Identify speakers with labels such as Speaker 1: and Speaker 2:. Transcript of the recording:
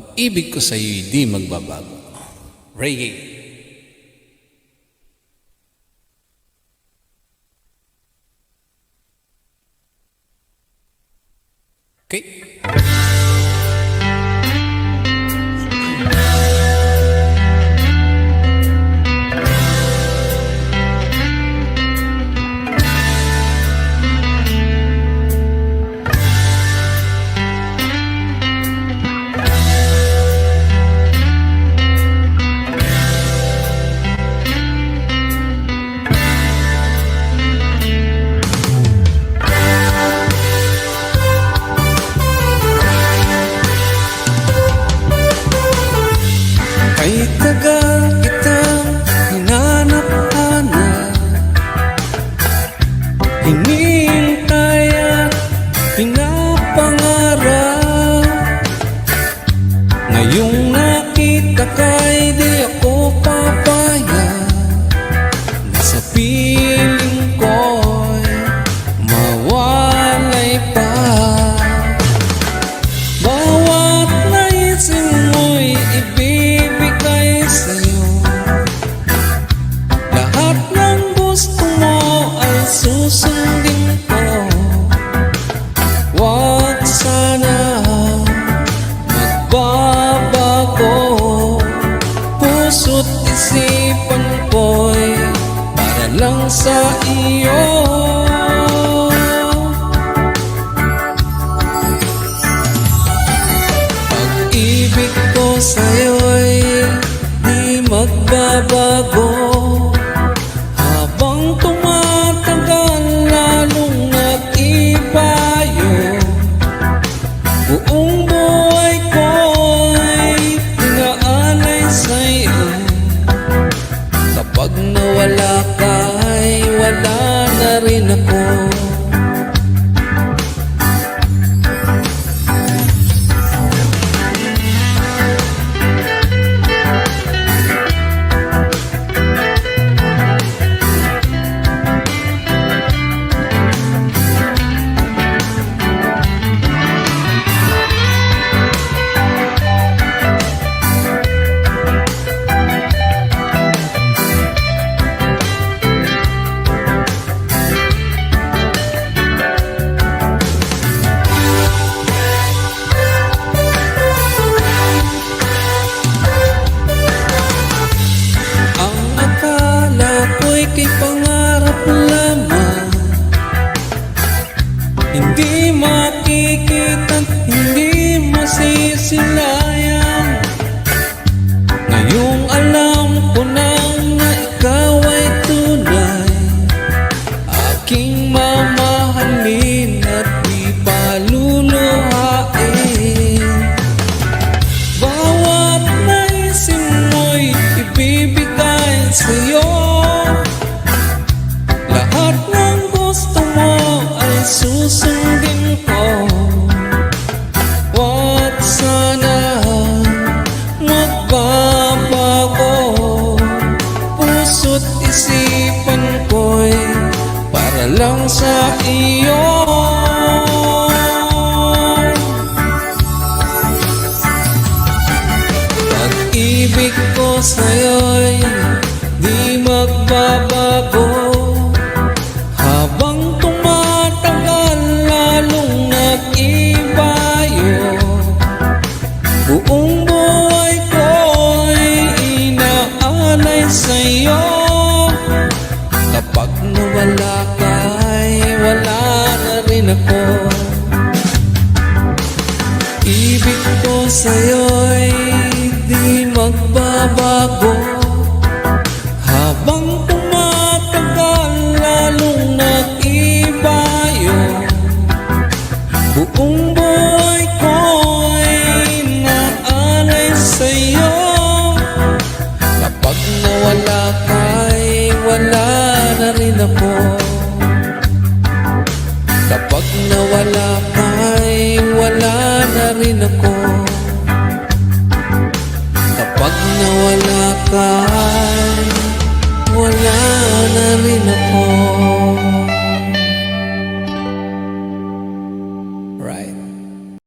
Speaker 1: Pag-ibig ko sa'yo'y di magbabago. Reggae. Okay.
Speaker 2: Ay tagal kitang hinanap-hanap, hinihintay at pinapangarap. Ngayong nakita ka'y di ako papayag, na sa piling ko'y mawalay pa. Bawat naisin mo'y ibibigay sa'yo, lahat ng gusto mo ay susundin ko. Huwag sana magbabago, puso't isipan ko'y para lang sa iyo. Pag-ibig ko sa'yo'y di magbabago, habang tumatagal lalong nag-ibayo. Buong buhay ko'y inaalay sa'yo, kapag nawala ka ay wala na rin ako. Kay pangarap lamang, hindi makikita, hindi masisilayan. Ngayong alam ko na ikaw ay tunay, aking mamahalin at di paluluhain. Bawat naisin mo'y ibibigay sa'yo, lahat ng gusto mo ay susundin ko. Huwag sana magbabago, puso't isipan ko'y para lang sa iyo. Pag-ibig ko sa'yo'y di magbabago, habang tumatagal lalong nag-ibayo. Buong buhay ko'y inaalay sa'yo, kapag nawala ka ay wala na rin ako. Ibig ko sa'yo'y di magbabago, habang tumatagal lalong nag-ibayo. Buong buhay ko'y inaalay sa'yo, kapag nawala ka ay wala na rin ako. Kapag nawala ka ay wala na rin ako. Kapag nawala ka ay wala na rin ako.